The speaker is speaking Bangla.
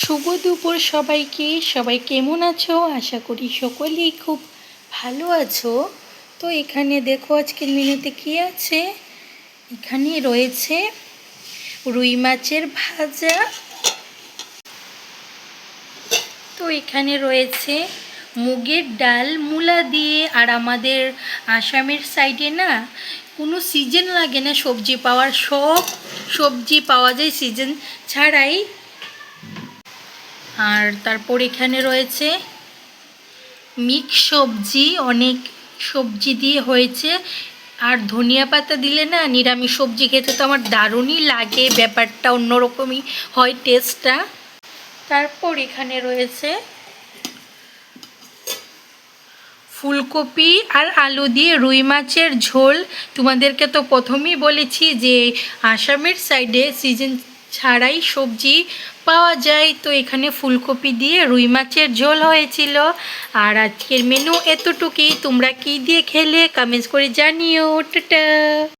শুভ দুপুর সবাইকে। সবাই কেমন আছো? আশা করি সকলেই খুব ভালো আছো। তো এখানে দেখো আজকের মেনুতে কি আছে। এখানে রয়েছে রুই মাছের ভাজা, তো এখানে রয়েছে মুগের ডাল মূলা দিয়ে। আর আমাদের আসামের সাইডে না কোনো সিজন লাগে না সবজি পাওয়ার, সব সবজি পাওয়া যায় সিজন ছাড়াই। আর তারপর এখানে রয়েছে মিক্স সবজি, অনেক সবজি দিয়ে হয়েছে। আর ধনিয়া পাতা দিলে না নিরামিষ সবজি খেতে তো আমার দারুণই লাগে, ব্যাপারটা অন্যরকমই হয় টেস্টটা। তারপর এখানে রয়েছে ফুলকপি আর আলু দিয়ে রুই মাছের ঝোল। তোমাদেরকে তো প্রথমেই বলেছি যে আসামের সাইডে সিজন ছাড়াই সবজি পাওয়া যায়, তো এখানে ফুলকপি দিয়ে রুই মাছের ঝোল হয়েছিল। আর আজকের মেনু এতটুকুই। তোমরা কি দিয়ে খেলে কমেন্টস করে জানিও। টাটা।